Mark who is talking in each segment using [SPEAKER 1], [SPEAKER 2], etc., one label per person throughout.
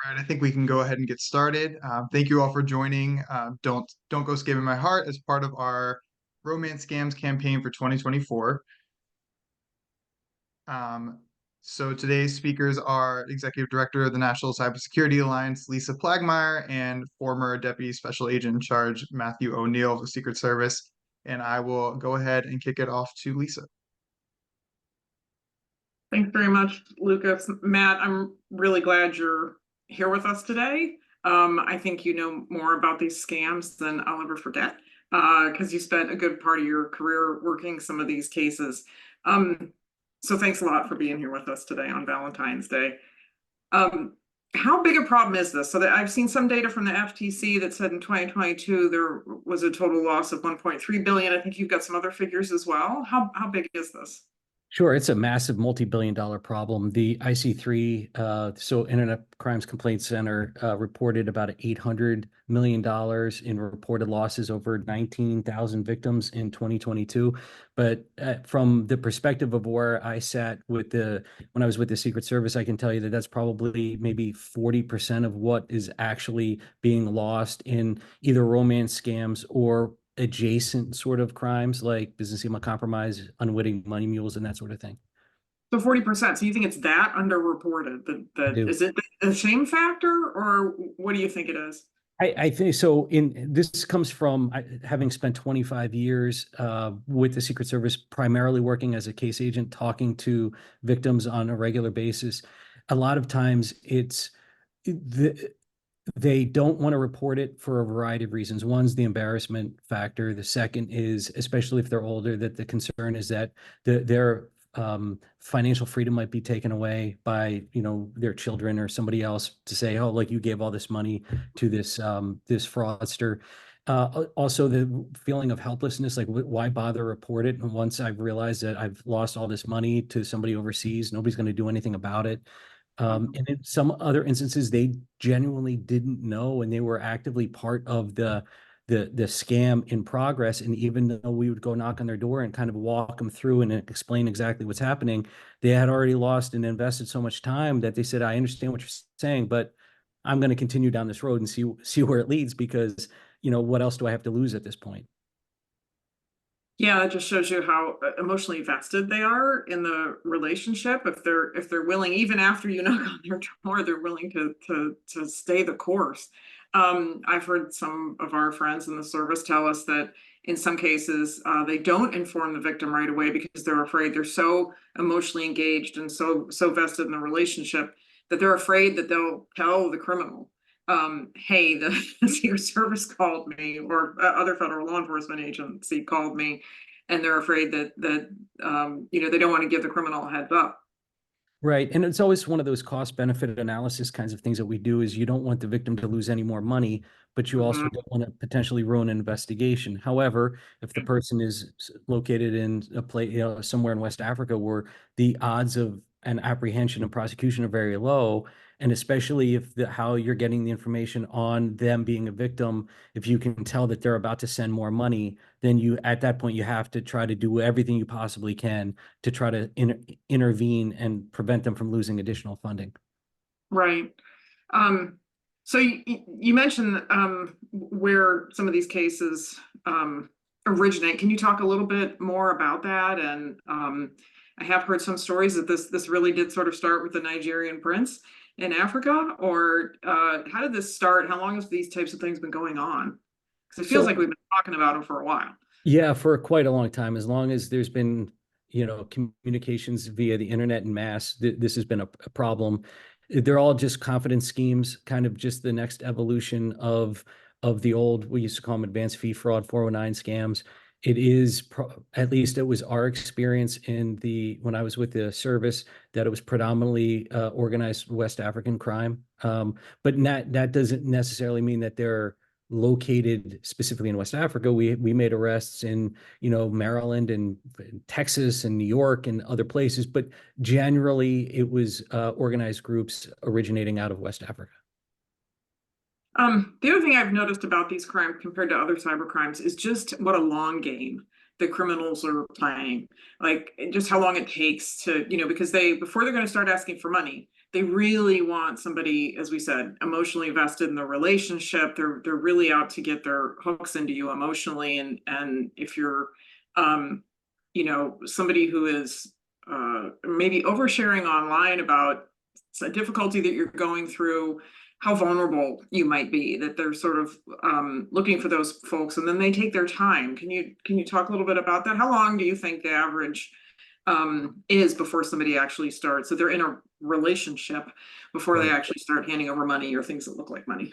[SPEAKER 1] All right, I think we can go ahead and get started. Thank you all for joining. Don't go scamming my heart as part of our romance scams campaign for 2024. So today's speakers are Executive Director of the National Cybersecurity Alliance, Lisa Plagmeyer, and former Deputy Special Agent in Charge, Matthew O'Neill of the Secret Service. And I will go ahead and kick it off to Lisa.
[SPEAKER 2] Thanks very much, Lucas. Matt, I'm really glad you're here with us today. I think you know more about these scams than I'll ever forget, because you spent a good part of your career working some of these cases. So thanks a lot for being here with us today on Valentine's Day. How big a problem is this? So that I've seen some data from the FTC that said in 2022 there was a total loss of 1.3 billion. I think you've got some other figures as well. How big is this?
[SPEAKER 3] Sure, it's a massive multi-billion-dollar problem. The IC3, so Internet Crimes Complaint Center, reported about $800 million in reported losses over 19,000 victims in 2022. But from the perspective of where I sat when I was with the Secret Service, I can tell you that that's probably maybe 40% of what is actually being lost in either romance scams or adjacent sort of crimes like business email compromise, unwitting money mules, and that sort of thing.
[SPEAKER 2] So 40%. So you think it's that underreported? Is it a shame factor, or what do you think it is?
[SPEAKER 3] I think so. This comes from having spent 25 years with the Secret Service, primarily working as a case agent, talking to victims on a regular basis. A lot of times they don't want to report it for a variety of reasons. One's the embarrassment factor. The second is, especially if they're older, that the concern is that their financial freedom might be taken away by, their children or somebody else to say, oh, like you gave all this money to this fraudster. Also, the feeling of helplessness, like why bother report it? And once I've realized that I've lost all this money to somebody overseas, nobody's going to do anything about it. And in some other instances, they genuinely didn't know, and they were actively part of the scam in progress. And even though we would go knock on their door and kind of walk them through and explain exactly what's happening, they had already lost and invested so much time that they said, I understand what you're saying, but I'm going to continue down this road and see where it leads, because, what else do I have to lose at this point?
[SPEAKER 2] Yeah, it just shows you how emotionally vested they are in the relationship. If they're willing, even after you knock on their door, they're willing to stay the course. I've heard some of our friends in the service tell us that in some cases they don't inform the victim right away because they're afraid. They're so emotionally engaged and so vested in the relationship that they're afraid that they'll tell the criminal, hey, the Secret Service called me, or other federal law enforcement agency called me, and they're afraid that they don't want to give the criminal a heads up.
[SPEAKER 3] Right. And it's always one of those cost benefit analysis kinds of things that we do, is you don't want the victim to lose any more money, but you also don't want to potentially ruin an investigation. However, if the person is located in a place, somewhere in West Africa where the odds of an apprehension and prosecution are very low, and especially if how you're getting the information on them being a victim, if you can tell that they're about to send more money, then at that point, you have to try to do everything you possibly can to try to intervene and prevent them from losing additional funding.
[SPEAKER 2] Right. So you mentioned where some of these cases originate. Can you talk a little bit more about that? And I have heard some stories that this really did sort of start with the Nigerian prince in Africa, or how did this start? How long has these types of things been going on? Because it feels like we've been talking about them for a while.
[SPEAKER 3] Yeah, for quite a long time. As long as there's been, communications via the internet and mass, this has been a problem. They're all just confidence schemes, kind of just the next evolution of the old, we used to call them advanced fee fraud, 409 scams. It is, at least it was our experience when I was with the service, that it was predominantly organized West African crime. But that doesn't necessarily mean that they're located specifically in West Africa. We made arrests in, Maryland and Texas and New York and other places, but generally it was organized groups originating out of West Africa.
[SPEAKER 2] The other thing I've noticed about these crimes compared to other cyber crimes is just what a long game the criminals are playing. Like just how long it takes to, because before they're going to start asking for money, they really want somebody, as we said, emotionally vested in the relationship. They're really out to get their hooks into you emotionally. And if you're, you know, somebody who is maybe oversharing online about a difficulty that you're going through, how vulnerable you might be, that they're sort of looking for those folks, and then they take their time. Can you talk a little bit about that? How long do you think the average is before somebody actually starts? So they're in a relationship before they
[SPEAKER 3] Right.
[SPEAKER 2] actually start handing over money or things that look like money.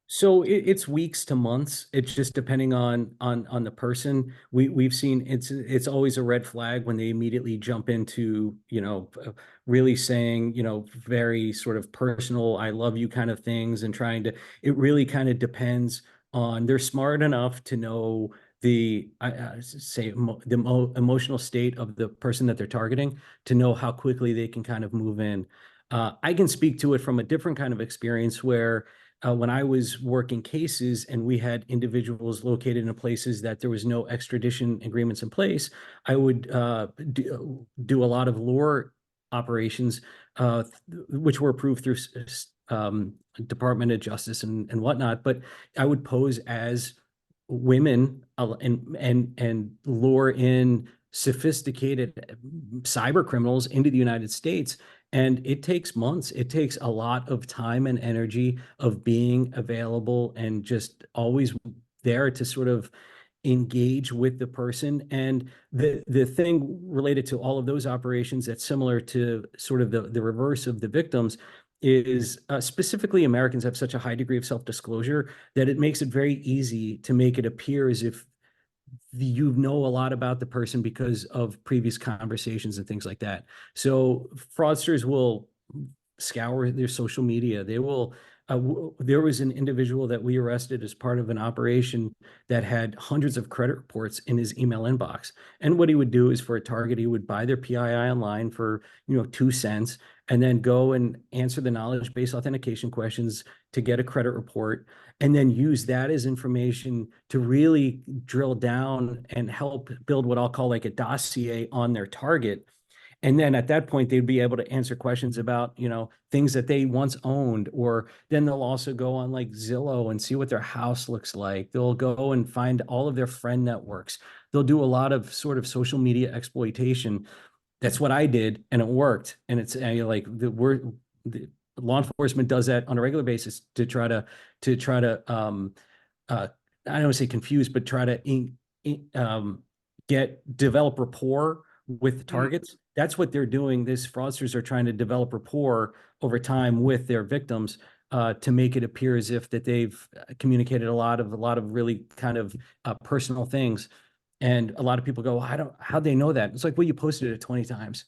[SPEAKER 3] So it's weeks to months. It's just depending on the person. We've seen it's always a red flag when they immediately jump into, you know, really saying, you know, very sort of personal, I love you kind of things, and trying to, it really kind of depends on, they're smart enough to know the emotional state of the person that they're targeting, to know how quickly they can kind of move in. I can speak to it from a different kind of experience where when I was working cases and we had individuals located in places that there was no extradition agreements in place, I would do a lot of lure operations, which were approved through Department of Justice and whatnot. But I would pose as women, and lure in sophisticated cyber criminals into the United States. And it takes months. It takes a lot of time and energy of being available and just always there to sort of engage with the person. And the thing related to all of those operations that's similar to sort of the reverse of the victims is specifically Americans have such a high degree of self-disclosure that it makes it very easy to make it appear as if you know a lot about the person because of previous conversations and things like that. So fraudsters will scour their social media. They will. There was an individual that we arrested as part of an operation that had hundreds of credit reports in his email inbox. And what he would do is, for a target, he would buy their PII online for 2 cents, and then go and answer the knowledge-based authentication questions to get a credit report, and then use that as information to really drill down and help build what I'll call like a dossier on their target. And then at that point, they'd be able to answer questions about, things that they once owned, or then they'll also go on like Zillow and see what their house looks like. They'll go and find all of their friend networks. They'll do a lot of sort of social media exploitation. That's what I did, and it worked. And it's like the law enforcement does that on a regular basis to try to I don't want to say confuse, but try to develop rapport with the targets. That's what they're doing. These fraudsters are trying to develop rapport over time with their victims, to make it appear as if that they've communicated a lot of really kind of personal things. And a lot of people go, well, how'd they know that? It's like, well, you posted it 20 times,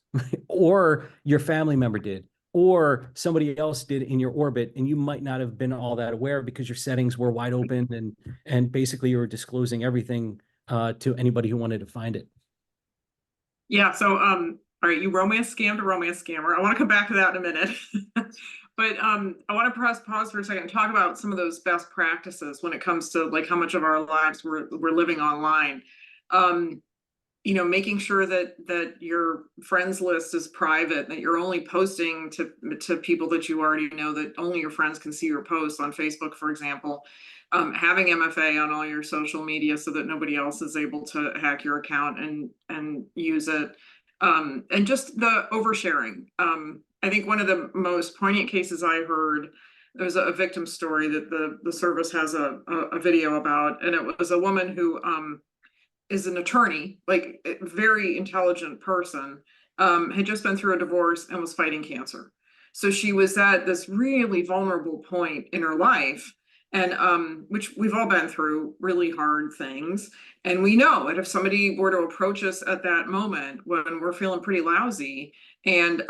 [SPEAKER 3] or your family member did, or somebody else did in your orbit, and you might not have been all that aware because your settings were wide open, and basically you were disclosing everything to anybody who wanted to find it.
[SPEAKER 2] Yeah. So, all right, you romance scammed a romance scammer. I want to come back to that in a minute. But I want to pause for a second and talk about some of those best practices when it comes to like how much of our lives we're living online. Making sure that your friends list is private, that you're only posting to people that you already know, that only your friends can see your posts on Facebook, for example. Having MFA on all your social media so that nobody else is able to hack your account and use it. And just the oversharing. I think one of the most poignant cases I heard, there was a victim story that the service has a video about, and it was a woman who is an attorney, like a very intelligent person, had just been through a divorce and was fighting cancer. So she was at this really vulnerable point in her life, and which we've all been through really hard things. And we know that if somebody were to approach us at that moment when we're feeling pretty lousy and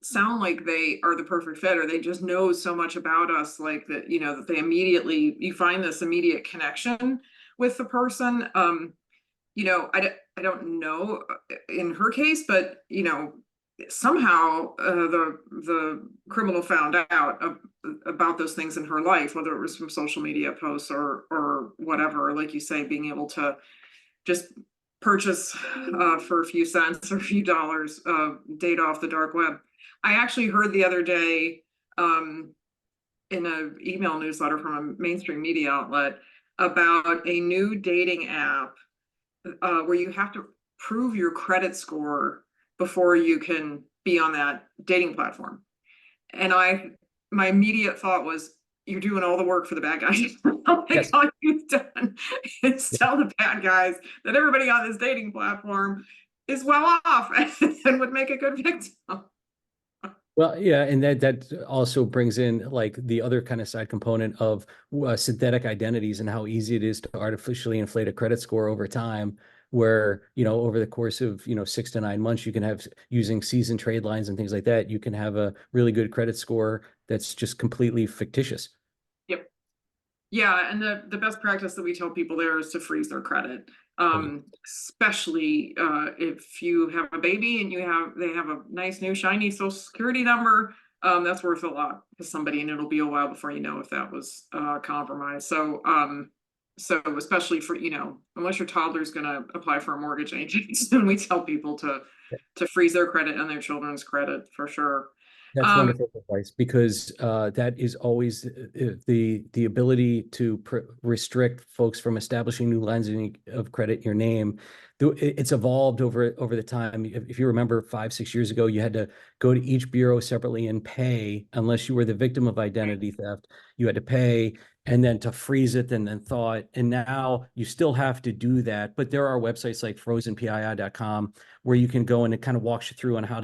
[SPEAKER 2] sound like they are the perfect fit, or they just know so much about us, like that, that they immediately, you find this immediate connection with the person. I don't know in her case, but somehow the criminal found out about those things in her life, whether it was from social media posts or whatever. Like you say, being able to just purchase for a few cents or a few dollars data off the dark web. I actually heard the other day, in an email newsletter from a mainstream media outlet about a new dating app where you have to prove your credit score before you can be on that dating platform. And my immediate thought was, you're doing all the work for the bad guys. Like,
[SPEAKER 3] Yes.
[SPEAKER 2] all you've done is tell the bad guys that everybody on this dating platform is well off and would make a good victim.
[SPEAKER 3] Well, yeah, and that also brings in like the other kind of side component of synthetic identities and how easy it is to artificially inflate a credit score over time, where, over the course of, 6 to 9 months, you can have, using seasoned trade lines and things like that, you can have a really good credit score that's just completely fictitious.
[SPEAKER 2] Yep. Yeah, and the best practice that we tell people there is to freeze their credit. Especially if you have a baby and they have a nice new shiny social security number, that's worth a lot to somebody, and it'll be a while before you know if that was compromised. So especially for, unless your toddler's gonna apply for a mortgage agent, then we tell people to freeze their credit and their children's credit for sure.
[SPEAKER 3] That's wonderful advice, because that is always the ability to restrict folks from establishing new lines of credit in your name. It's evolved over the time. If you remember 5, 6 years ago, you had to go to each bureau separately and pay unless you were the victim of identity theft. You had to pay, and then to freeze it, and then thaw it. And now you still have to do that, but there are websites like frozenpii.com where you can go, and it kind of walks you through on how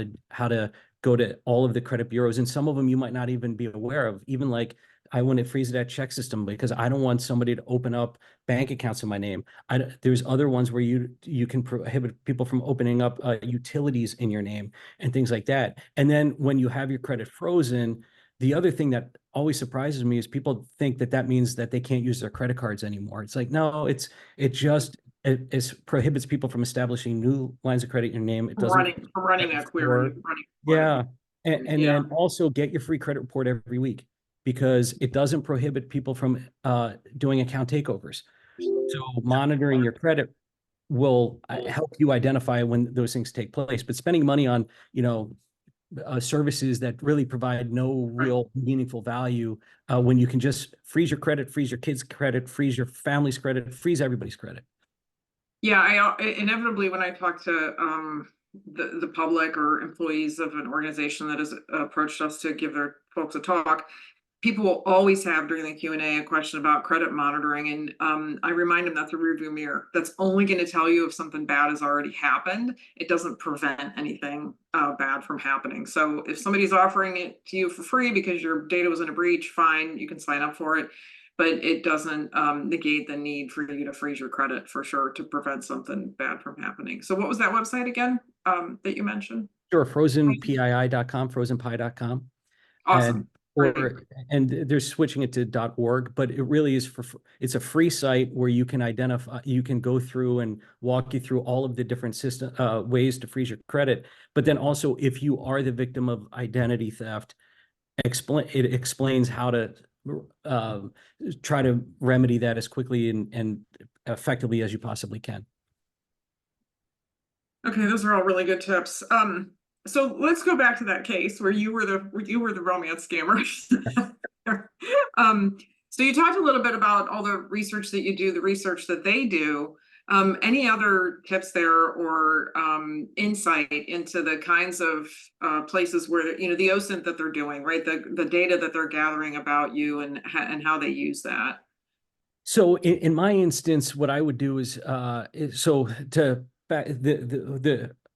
[SPEAKER 3] to go to all of the credit bureaus, and some of them you might not even be aware of. Even like, I want to freeze that check system because I don't want somebody to open up bank accounts in my name. There's other ones where you can prohibit people from opening up utilities in your name and things like that. And then when you have your credit frozen, the other thing that always surprises me is people think that means that they can't use their credit cards anymore. It's like, no, it prohibits people from establishing new lines of credit in your name. It doesn't
[SPEAKER 2] running a query,
[SPEAKER 3] yeah. And
[SPEAKER 2] Yeah.
[SPEAKER 3] then also get your free credit report every week, because it doesn't prohibit people from doing account takeovers. So monitoring your credit will help you identify when those things take place. But spending money on, services that really provide no real meaningful value, when you can just freeze your credit, freeze your kids' credit, freeze your family's credit, freeze everybody's credit.
[SPEAKER 2] Yeah, I inevitably, when I talk to the public or employees of an organization that has approached us to give their folks a talk, people will always have during the Q&A a question about credit monitoring, and I remind them that's a rearview mirror. That's only going to tell you if something bad has already happened. It doesn't prevent anything bad from happening. So if somebody's offering it to you for free because your data was in a breach, fine, you can sign up for it. But it doesn't negate the need for you to freeze your credit, for sure, to prevent something bad from happening. So what was that website again that you mentioned?
[SPEAKER 3] Sure, frozenpii.com, frozenpie.com.
[SPEAKER 2] Awesome.
[SPEAKER 3] And they're switching it to .org, but it really is it's a free site where you can go through and walk you through all of the different ways to freeze your credit. But then also, if you are the victim of identity theft, it explains how to try to remedy that as quickly and effectively as you possibly can.
[SPEAKER 2] Okay, those are all really good tips. So let's go back to that case where you were the romance scammer. So you talked a little bit about all the research that you do, the research that they do. Any other tips there, or insight into the kinds of places where, the OSINT that they're doing, right? The data that they're gathering about you, and how they use that.
[SPEAKER 3] So in my instance, what I would do is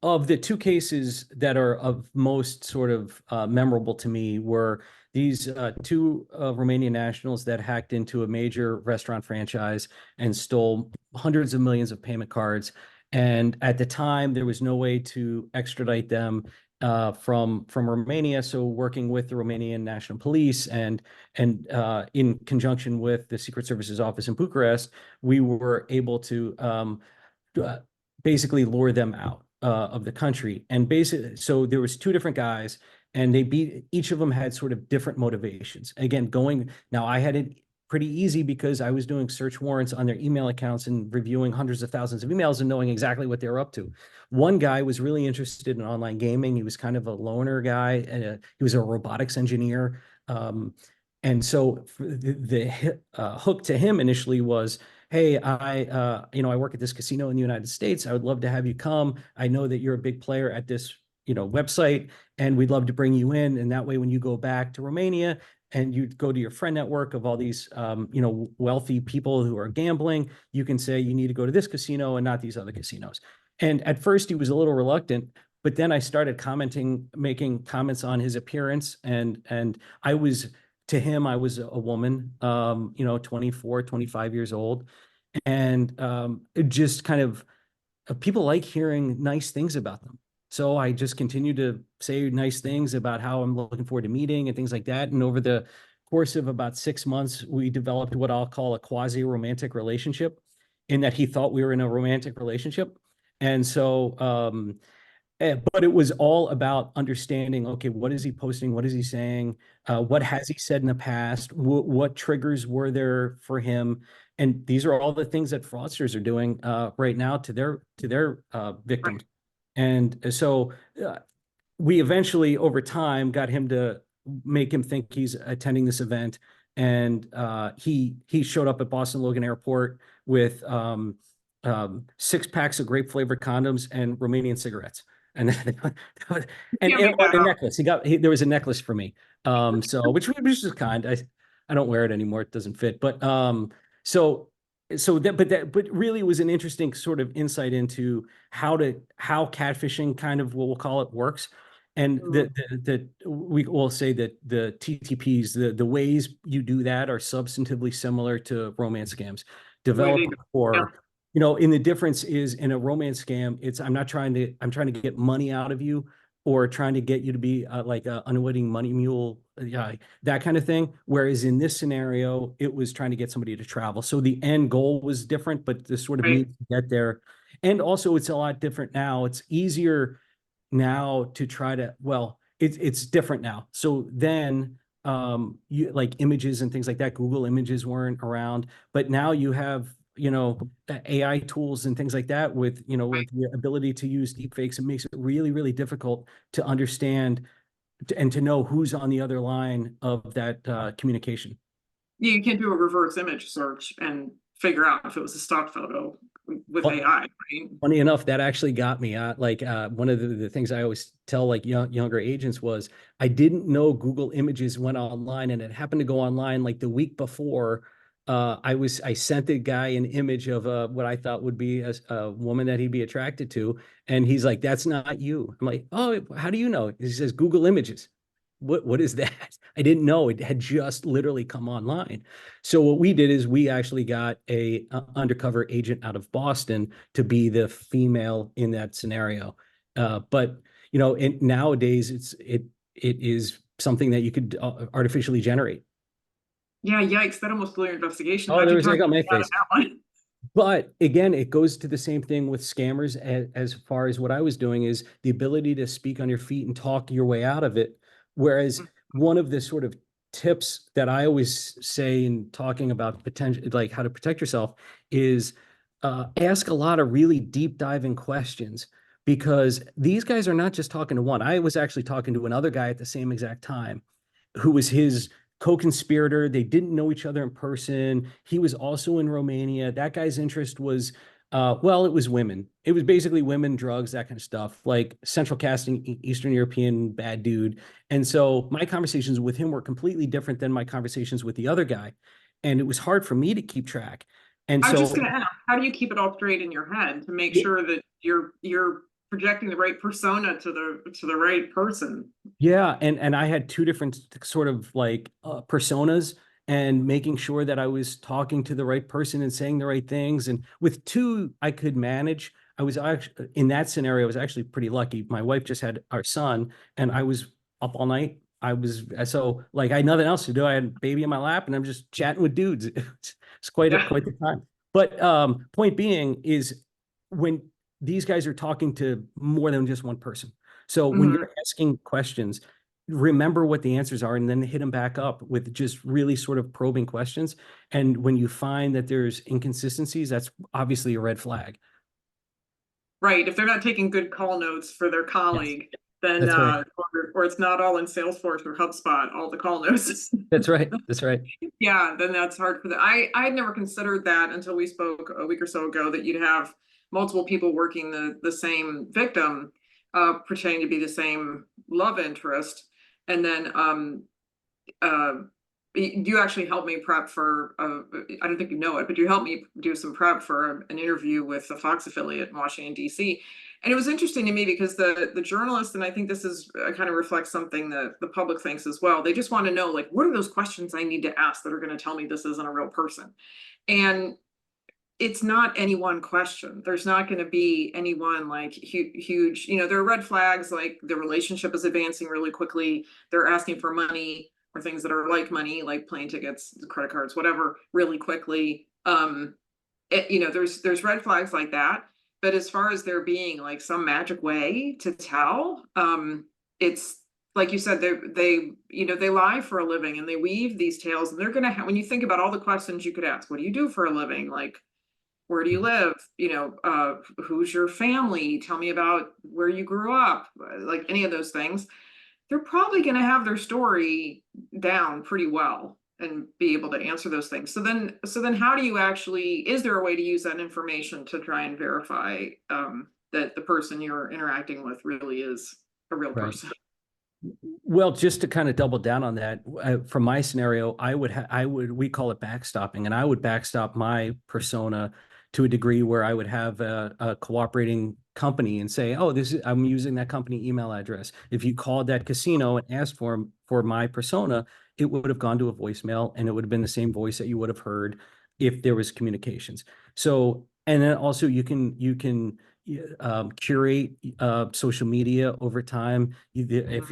[SPEAKER 3] of the two cases that are of most sort of memorable to me were these two Romanian nationals that hacked into a major restaurant franchise and stole hundreds of millions of payment cards. And at the time, there was no way to extradite them from Romania. So working with the Romanian National Police and in conjunction with the Secret Service's office in Bucharest, we were able to basically lure them out of the country. And basically, so there was two different guys, and each of them had sort of different motivations. Again, now I had pretty easy because I was doing search warrants on their email accounts and reviewing hundreds of thousands of emails and knowing exactly what they were up to. One guy was really interested in online gaming. He was kind of a loner guy, and he was a robotics engineer. And so the hook to him initially was, hey, I work at this casino in the United States. I would love to have you come. I know that you're a big player at this, website, and we'd love to bring you in. And that way, when you go back to Romania and you go to your friend network of all these, wealthy people who are gambling, you can say you need to go to this casino and not these other casinos. And at first, he was a little reluctant, but then I started making comments on his appearance, and I was to him, I was a woman, 24, 25 years old. And it just kind of people like hearing nice things about them. So I just continued to say nice things about how I'm looking forward to meeting and things like that. And over the course of about 6 months, we developed what I'll call a quasi-romantic relationship, in that he thought we were in a romantic relationship. And so, but it was all about understanding, okay, what is he posting? What is he saying? What has he said in the past? What triggers were there for him? And these are all the things that fraudsters are doing right now to their victims. And so we eventually, over time, got him to make him think he's attending this event. And he showed up at Boston Logan Airport with 6 packs of grape flavored condoms and Romanian cigarettes. And a necklace. There was a necklace for me. So which is kind. I don't wear it anymore. It doesn't fit. But but really was an interesting sort of insight into how catfishing, kind of what we'll call it, works. And we will say that the TTPs, the ways you do that are substantively similar to romance scams developed for, and the difference is, in a romance scam, I'm trying to get money out of you, or trying to get you to be like an unwitting money mule, that kind of thing. Whereas in this scenario, it was trying to get somebody to travel. So the end goal was different, but the sort of means to get there. And also, it's a lot different now. It's easier now to try to, it's different now. So then, you like images and things like that. Google Images weren't around, but now you have, AI tools and things like that with the ability to use deepfakes. It makes it really, really difficult to understand and to know who's on the other line of that communication.
[SPEAKER 2] Yeah, you can do a reverse image search and figure out if it was a stock photo with AI, right?
[SPEAKER 3] Funny enough, that actually got me. One of the things I always tell like younger agents was, I didn't know Google Images went online, and it happened to go online like the week before. I sent the guy an image of what I thought would be a woman that he'd be attracted to, and he's like, "That's not you." I'm like, "Oh, how do you know?" He says, "Google Images." What is that? I didn't know. It had just literally come online. So what we did is we actually got a undercover agent out of Boston to be the female in that scenario. But nowadays it is something that you could artificially generate.
[SPEAKER 2] Yeah, yikes! That almost blew your investigation.
[SPEAKER 3] Oh,
[SPEAKER 2] How'd
[SPEAKER 3] there
[SPEAKER 2] you
[SPEAKER 3] was
[SPEAKER 2] talk
[SPEAKER 3] egg on my
[SPEAKER 2] about
[SPEAKER 3] face.
[SPEAKER 2] that one?
[SPEAKER 3] But again, it goes to the same thing with scammers as far as what I was doing, is the ability to speak on your feet and talk your way out of it. Whereas one of the sort of tips that I always say in talking about potential, like how to protect yourself, is ask a lot of really deep diving questions, because these guys are not just talking to one. I was actually talking to another guy at the same exact time, who was his co-conspirator. They didn't know each other in person. He was also in Romania. That guy's interest was, it was women. It was basically women, drugs, that kind of stuff, like central casting, Eastern European bad dude. And so my conversations with him were completely different than my conversations with the other guy. And it was hard for me to keep track. And
[SPEAKER 2] I was
[SPEAKER 3] so
[SPEAKER 2] just going to ask, how do you keep it all straight in your head to make sure that you're projecting the right persona to the right person?
[SPEAKER 3] Yeah, and I had 2 different sort of like personas, and making sure that I was talking to the right person and saying the right things. And with 2, I could manage. I was actually in that scenario, I was actually pretty lucky. My wife just had our son, and I was up all night. So like I had nothing else to do. I had a baby in my lap, and I'm just chatting with dudes. It's quite the time. But point being is, when these guys are talking to more than just one person. So when you're asking questions, remember what the answers are and then hit them back up with just really sort of probing questions. And when you find that there's inconsistencies, that's obviously a red flag.
[SPEAKER 2] Right. If they're not taking good call notes for their
[SPEAKER 3] Yes,
[SPEAKER 2] colleague, then
[SPEAKER 3] that's right.
[SPEAKER 2] or it's not all in Salesforce or HubSpot, all the call notes.
[SPEAKER 3] That's right. That's right.
[SPEAKER 2] Yeah, then that's hard for the I had never considered that until we spoke a week or so ago, that you'd have multiple people working the same victim, pretending to be the same love interest. And then uh you actually helped me prep for I don't think you know it, but you helped me do some prep for an interview with the Fox affiliate in Washington DC. And it was interesting to me because the journalist, and I think this is kind of reflects something that the public thinks as well, they just want to know, like, what are those questions I need to ask that are going to tell me this isn't a real person? And it's not any one question. There's not going to be any one like huge, there are red flags, like the relationship is advancing really quickly. They're asking for money or things that are like money, like plane tickets, credit cards, whatever, really quickly. There's red flags like that. But as far as there being like some magic way to tell, it's like you said, they lie for a living and they weave these tales, and they're gonna when you think about all the questions you could ask, what do you do for a living? Like, where do you live? Who's your family? Tell me about where you grew up, like any of those things. They're probably going to have their story down pretty well and be able to answer those things. So then how do you actually, is there a way to use that information to try and verify that the person you're interacting with really is a real
[SPEAKER 3] Right.
[SPEAKER 2] person?
[SPEAKER 3] Well, just to kind of double down on that, from my scenario, we call it backstopping, and I would backstop my persona to a degree where I would have a cooperating company and say, oh, I'm using that company email address. If you called that casino and asked for my persona, it would have gone to a voicemail, and it would have been the same voice that you would have heard if there was communications. So, and then also you can curate social media over time. If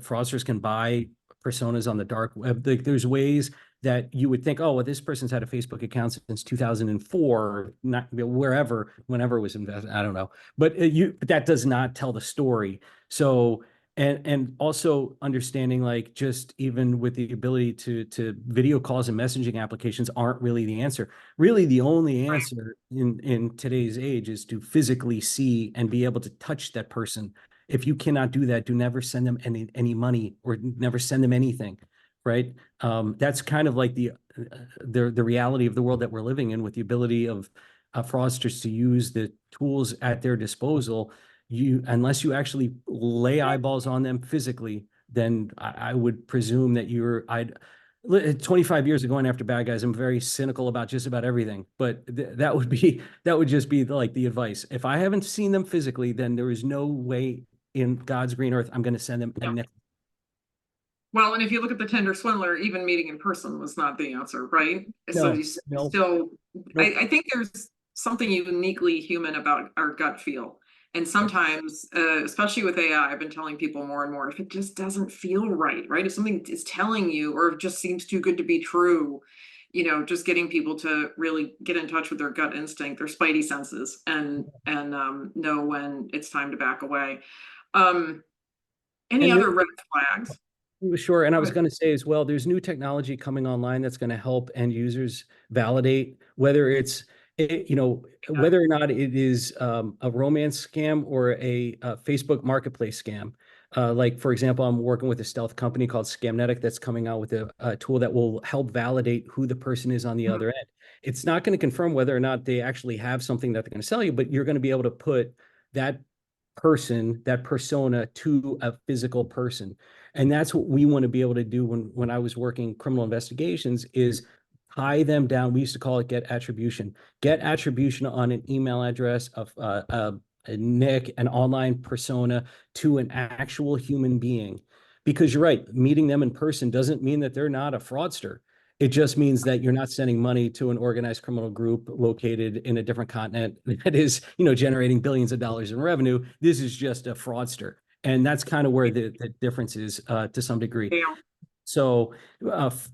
[SPEAKER 3] fraudsters can buy personas on the dark web, there's ways that you would think, oh, well, this person's had a Facebook account since 2004, not whenever it was invested. I don't know, but that does not tell the story. So, and also understanding, like, just even with the ability to video calls and messaging applications aren't really the answer. Really, the only answer in today's age is to physically see and be able to touch that person. If you cannot do that, do never send them any money or never send them anything, right? That's kind of like the reality of the world that we're living in, with the ability of fraudsters to use the tools at their disposal. Unless you actually lay eyeballs on them physically, then I would presume that 25 years of going after bad guys, I'm very cynical about just about everything, but that would just be like the advice. If I haven't seen them physically, then there is no way in God's green earth I'm going to send them a nickel.
[SPEAKER 2] Well, and if you look at the Tinder swindler, even meeting in person was not the answer, right? So
[SPEAKER 3] No,
[SPEAKER 2] you
[SPEAKER 3] no,
[SPEAKER 2] still,
[SPEAKER 3] nope.
[SPEAKER 2] I think there's something uniquely human about our gut feel. And sometimes, especially with AI, I've been telling people more and more, if it just doesn't feel right, right? If something is telling you, or it just seems too good to be true, just getting people to really get in touch with their gut instinct, their spidey senses, and know when it's time to back away. Any
[SPEAKER 3] And
[SPEAKER 2] other red flags?
[SPEAKER 3] sure. And I
[SPEAKER 2] Go
[SPEAKER 3] was
[SPEAKER 2] ahead.
[SPEAKER 3] going to say as well, there's new technology coming online that's going to help end users validate whether it's, whether or not it is a romance scam or a Facebook marketplace scam. Like, for example, I'm working with a stealth company called Scamnetic that's coming out with a tool that will help validate who the person is on the other end. It's not going to confirm whether or not they actually have something that they're going to sell you, but you're going to be able to put that that persona to a physical person. And that's what we want to be able to do when I was working criminal investigations, is tie them down. We used to call it get attribution. Get attribution on an email address of a nick, an online persona, to an actual human being. Because you're right, meeting them in person doesn't mean that they're not a fraudster. It just means that you're not sending money to an organized criminal group located in a different continent that is, generating billions of dollars in revenue. This is just a fraudster. And that's kind of where the difference is to some degree.
[SPEAKER 2] Yeah.
[SPEAKER 3] So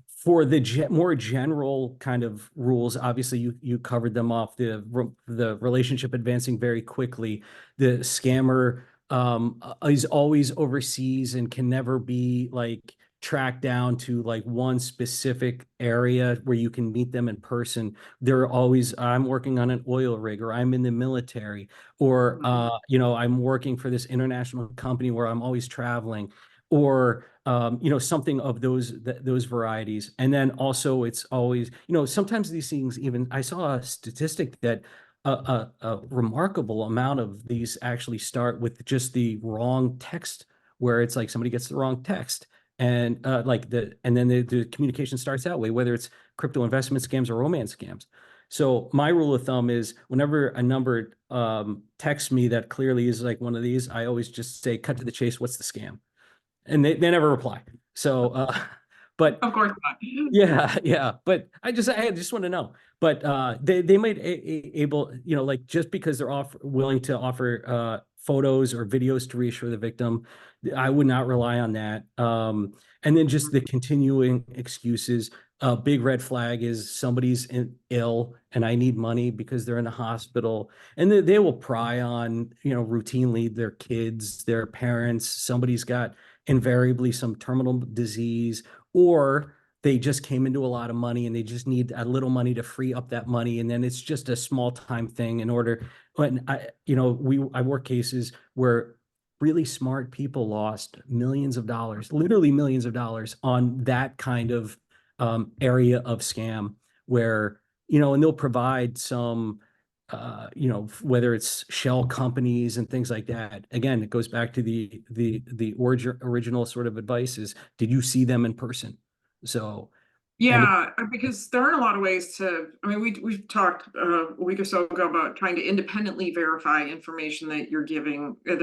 [SPEAKER 3] for the more general kind of rules, obviously you covered them off. The relationship advancing very quickly, the scammer is always overseas and can never be like tracked down to like one specific area where you can meet them in person. They're always, I'm working on an oil rig, or I'm in the military, or I'm working for this international company where I'm always traveling, or something of those varieties. And then also it's always, sometimes these things, even I saw a statistic that a remarkable amount of these actually start with just the wrong text, where it's like somebody gets the wrong text, and and then the communication starts that way, whether it's crypto investment scams or romance scams. So my rule of thumb is whenever a number texts me that clearly is like one of these, I always just say, cut to the chase, what's the scam? And they never reply. So but
[SPEAKER 2] Of course not.
[SPEAKER 3] yeah, but I just want to know. But they might able, like, just because they're willing to offer photos or videos to reassure the victim, I would not rely on that. And then just the continuing excuses. A big red flag is somebody's ill and I need money because they're in a hospital, and they will pry on, routinely their kids, their parents. Somebody's got invariably some terminal disease, or they just came into a lot of money and they just need a little money to free up that money. And then it's just a small time thing in order. When I work cases where really smart people lost millions of dollars, literally millions of dollars, on that kind of area of scam, where, and they'll provide some, whether it's shell companies and things like that. Again, it goes back to the original sort of advice is, did you see them in person? So, and
[SPEAKER 2] Yeah, because there aren't a lot of ways to, I mean, we talked a week or so ago about trying to independently verify information that they're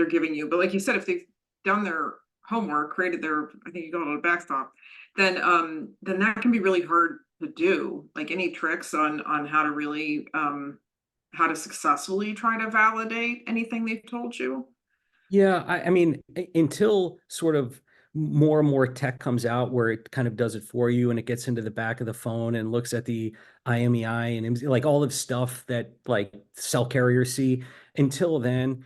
[SPEAKER 2] giving you. But like you said, if they've done their homework, created their, I think you call it a backstop, then that can be really hard to do. Like, any tricks on how to really how to successfully try to validate anything they've told you?
[SPEAKER 3] yeah, I mean, until sort of more and more tech comes out where it kind of does it for you, and it gets into the back of the phone and looks at the IMEI and like all of stuff that like cell carriers see. Until then,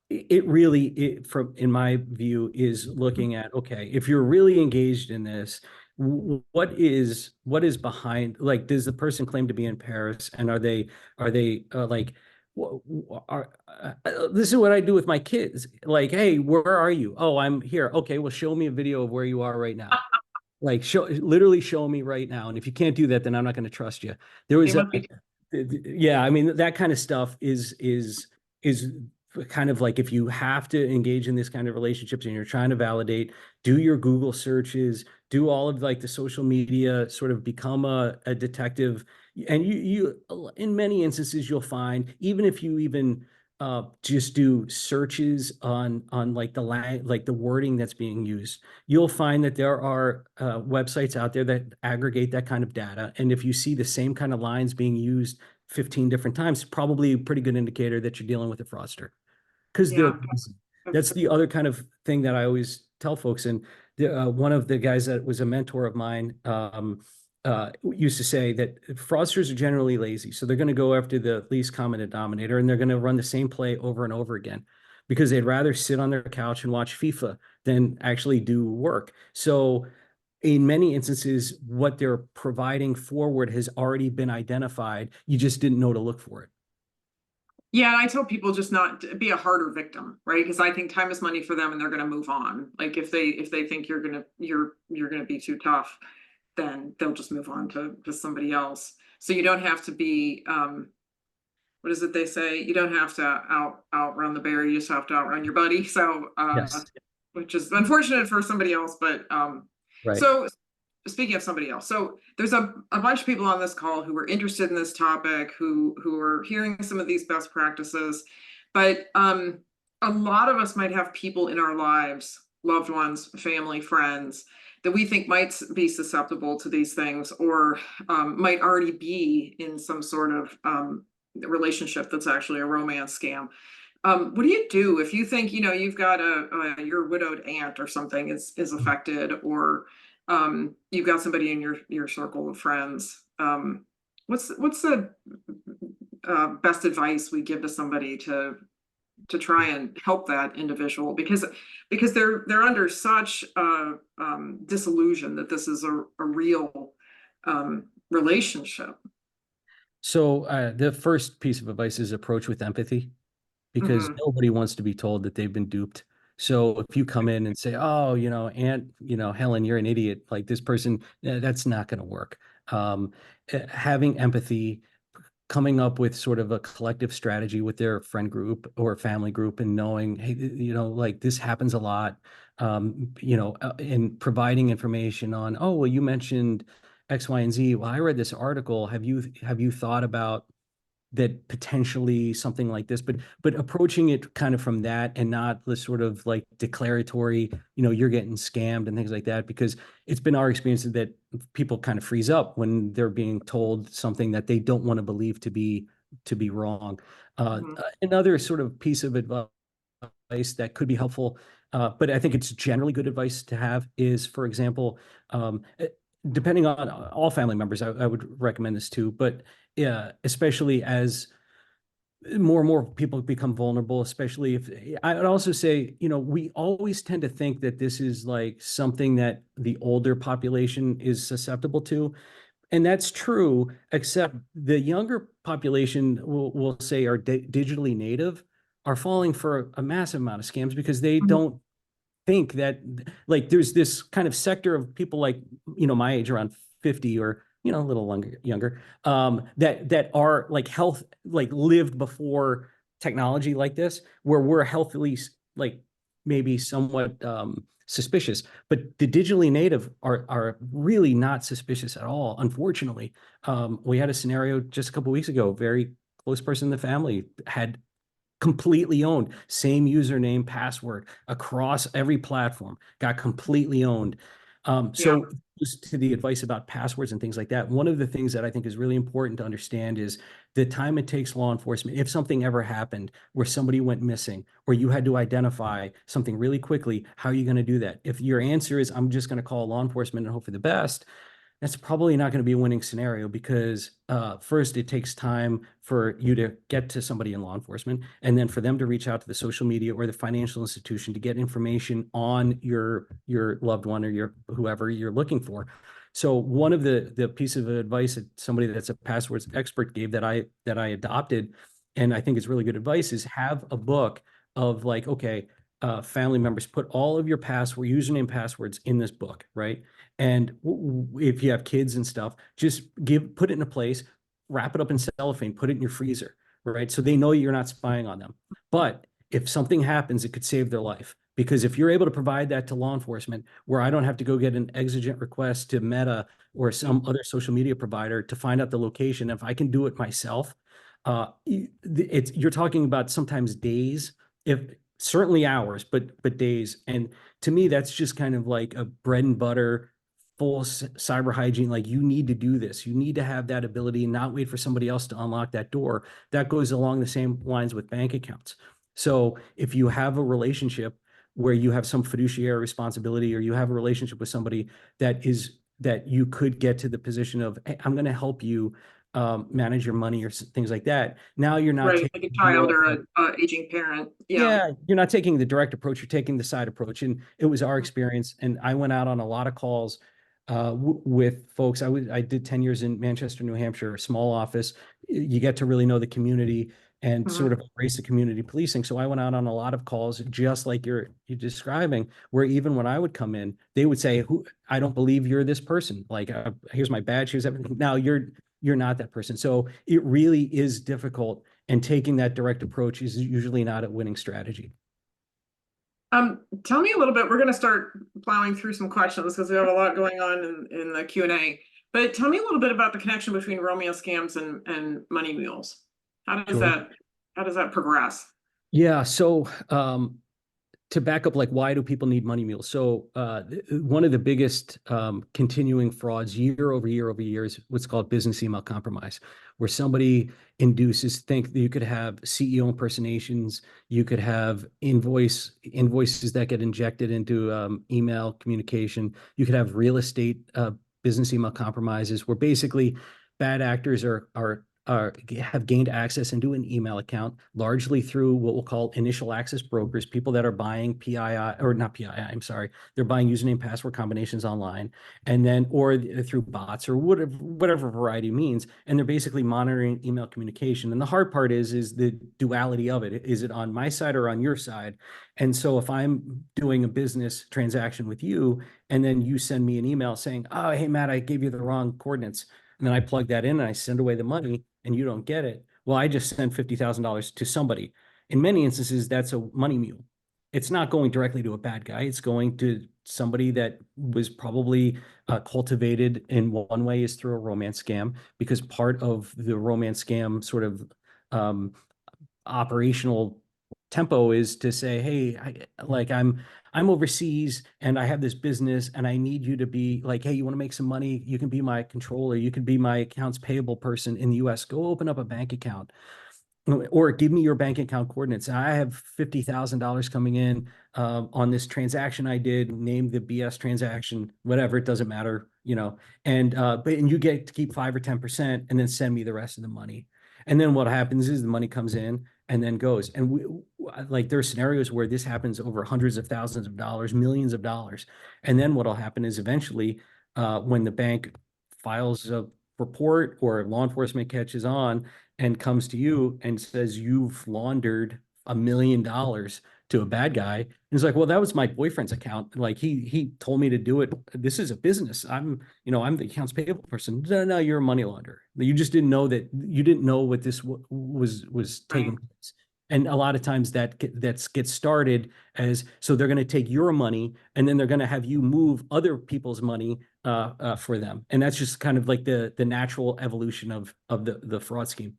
[SPEAKER 3] it really, from in my view, is looking at, okay, if you're really engaged in this, what is behind? Like, does the person claim to be in Paris, and are they like, this is what I do with my kids. Like, hey, where are you? Oh, I'm here. Okay, well, show me a video of where you are right now. Like, literally show me right now. And if you can't do that, then I'm not going to trust you. There
[SPEAKER 2] They
[SPEAKER 3] was
[SPEAKER 2] must be.
[SPEAKER 3] yeah, I mean, that kind of stuff is kind of like, if you have to engage in this kind of relationships and you're trying to validate, do your Google searches, do all of like the social media, sort of become a detective. And you in many instances you'll find, even if you even just do searches on like the wording that's being used, you'll find that there are websites out there that aggregate that kind of data. And if you see the same kind of lines being used 15 different times, probably a pretty good indicator that you're dealing with a fraudster. Because
[SPEAKER 2] Yeah,
[SPEAKER 3] that's the other kind of thing that I always tell folks. And one of the guys that was a mentor of mine used to say that fraudsters are generally lazy. So they're going to go after the least common denominator, and they're going to run the same play over and over again, because they'd rather sit on their couch and watch FIFA than actually do work. So in many instances, what they're providing forward has already been identified. You just didn't know to look for it.
[SPEAKER 2] yeah, I tell people just not to be a harder victim, right? Because I think time is money for them, and they're going to move on. Like, if they think you're gonna be too tough, then they'll just move on to somebody else. So you don't have to be what is it they say? You don't have to outrun the bear. You just have to outrun your buddy. So
[SPEAKER 3] Yes.
[SPEAKER 2] which is unfortunate for somebody else, but
[SPEAKER 3] Right.
[SPEAKER 2] so speaking of somebody else, so there's a bunch of people on this call who are interested in this topic, who are hearing some of these best practices, but a lot of us might have people in our lives, loved ones, family, friends, that we think might be susceptible to these things, or might already be in some sort of relationship that's actually a romance scam. What do you do if you think, you've got your widowed aunt or something is affected, or you've got somebody in your circle of friends? What's the best advice we give to somebody to try and help that individual, because they're under such disillusion that this is a real relationship.
[SPEAKER 3] So the first piece of advice is approach with empathy, because
[SPEAKER 2] Mhm.
[SPEAKER 3] nobody wants to be told that they've been duped. So if you come in and say, "Oh, Helen, you're an idiot," like this person, that's not going to work. Having empathy, coming up with sort of a collective strategy with their friend group or family group, and knowing, hey, like this happens a lot, and providing information on, oh, well, you mentioned X, Y, and Z. Well, I read this article. Have you thought about that potentially something like this, but approaching it kind of from that, and not the sort of like declaratory, you're getting scammed and things like that, because it's been our experience that people kind of freeze up when they're being told something that they don't want to believe to be wrong.
[SPEAKER 2] Mhm.
[SPEAKER 3] Another sort of piece of advice that could be helpful, but I think it's generally good advice to have, is, for example, depending on all family members, I would recommend this too, but yeah, especially as more and more people become vulnerable, especially if I would also say, we always tend to think that this is like something that the older population is susceptible to. And that's true, except the younger population will say are digitally native, are falling for a massive amount of scams, because they
[SPEAKER 2] Mhm.
[SPEAKER 3] don't think that, like, there's this kind of sector of people like, my age, around 50, or a little younger, that are like health, like lived before technology like this, where we're healthily, like, maybe somewhat suspicious, but the digitally native are really not suspicious at all, unfortunately. We had a scenario just a couple weeks ago. Very close person in the family had completely owned, same username, password across every platform, got completely owned.
[SPEAKER 2] Yeah.
[SPEAKER 3] So just to the advice about passwords and things like that, one of the things that I think is really important to understand is the time it takes law enforcement. If something ever happened where somebody went missing, or you had to identify something really quickly, how are you going to do that? If your answer is, I'm just going to call law enforcement and hope for the best, that's probably not going to be a winning scenario, because first, it takes time for you to get to somebody in law enforcement, and then for them to reach out to the social media or the financial institution to get information on your loved one, or your whoever you're looking for. So one of the piece of advice that somebody that's a passwords expert gave, that I adopted, and I think it's really good advice, is have a book of, like, okay, family members, put all of your username passwords in this book, right? And if you have kids and stuff, just put it in a place, wrap it up in cellophane, put it in your freezer, right? So they know you're not spying on them. But if something happens, it could save their life. Because if you're able to provide that to law enforcement, where I don't have to go get an exigent request to Meta or some other social media provider to find out the location, if I can do it myself, you're talking about sometimes days, if certainly hours, but days. And to me, that's just kind of like a bread and butter, full cyber hygiene. Like, you need to do this. You need to have that ability and not wait for somebody else to unlock that door. That goes along the same lines with bank accounts. So if you have a relationship where you have some fiduciary responsibility, or you have a relationship with somebody that you could get to the position of, hey, I'm going to help you manage your money, or things like that. Now you're not
[SPEAKER 2] Right,
[SPEAKER 3] taking
[SPEAKER 2] like a
[SPEAKER 3] more
[SPEAKER 2] child
[SPEAKER 3] of
[SPEAKER 2] or
[SPEAKER 3] a,
[SPEAKER 2] a aging parent. Yeah.
[SPEAKER 3] yeah, you're not taking the direct approach, you're taking the side approach. And it was our
[SPEAKER 2] Mhm.
[SPEAKER 3] experience. And I went out on a lot of calls with folks. I did 10 years in Manchester, New Hampshire, small office. You get to really know the community and sort
[SPEAKER 2] Mhm.
[SPEAKER 3] of embrace the community policing. So I went out on a lot of calls, just like you're describing, where even when I would come in, they would say, "Who? I don't believe you're this person. Like, here's my badge, here's everything." Now you're not that person. So it really is difficult, and taking that direct approach is usually not a winning strategy.
[SPEAKER 2] Tell me a little bit. We're going to start plowing through some questions because we have a lot going on in the Q&A. But tell me a little bit about the connection between Romeo scams and money mules. How does
[SPEAKER 3] Sure.
[SPEAKER 2] that how does that progress?
[SPEAKER 3] Yeah. So to back up, like, why do people need money mules? So one of the biggest continuing frauds year over year is what's called business email compromise, where somebody think that you could have CEO impersonations, you could have invoices that get injected into email communication, you could have real estate business email compromises, where basically bad actors are have gained access into an email account, largely through what we'll call initial access brokers, people that are buying PII, or not PII, I'm sorry, they're buying username password combinations online, and then or through bots or whatever variety of means, and they're basically monitoring email communication. And the hard part is the duality of it. Is it on my side or on your side? And so if I'm doing a business transaction with you, and then you send me an email saying, "Oh, hey Matt, I gave you the wrong coordinates," and then I plug that in and I send away the money, and you don't get it, well, I just sent $50,000 to somebody. In many instances, that's a money mule. It's not going directly to a bad guy. It's going to somebody that was probably cultivated in one way is through a romance scam, because part of the romance scam sort of um, operational tempo is to say, hey, I'm overseas and I have this business and I need you to be like, hey, you want to make some money? You can be my controller. You can be my accounts payable person in the US. Go open up a bank account or give me your bank account coordinates. I have $50,000 coming in on this transaction I did, name the BS transaction, whatever, it doesn't matter, and you get to keep 5 or 10% and then send me the rest of the money. And then what happens is the money comes in and then goes. And like there are scenarios where this happens over hundreds of thousands of dollars, millions of dollars. And then what'll happen is eventually when the bank files a report or law enforcement catches on and comes to you and says you've laundered $1 million to a bad guy, and he's like, well, that was my boyfriend's account. Like he told me to do it. This is a business. I'm the accounts payable person. No, you're a money launderer. You just didn't know that. You didn't know what this was taking place. And a lot of times that gets started as, so they're going to take your money and then they're going to have you move other people's money for them. And that's just kind of like the natural evolution of the fraud scheme.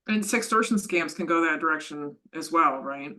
[SPEAKER 2] And sextortion scams can go that direction as well, right?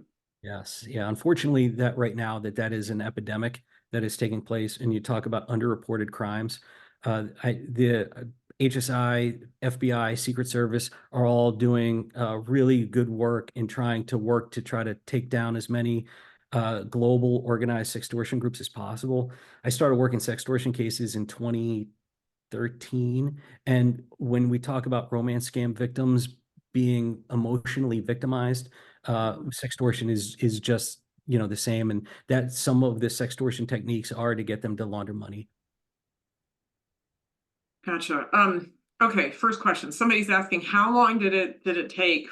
[SPEAKER 3] Yes. Yeah. Unfortunately, that right now that is an epidemic that is taking place. And you talk about underreported crimes. The HSI, FBI, Secret Service are all doing really good work in trying to try to take down as many global organized sextortion groups as possible. I started working sextortion cases in 2013. And when we talk about romance scam victims being emotionally victimized, sextortion is just the same, and that some of the sextortion techniques are to get them to launder money.
[SPEAKER 2] Gotcha. Okay, first question. Somebody's asking, how long did it take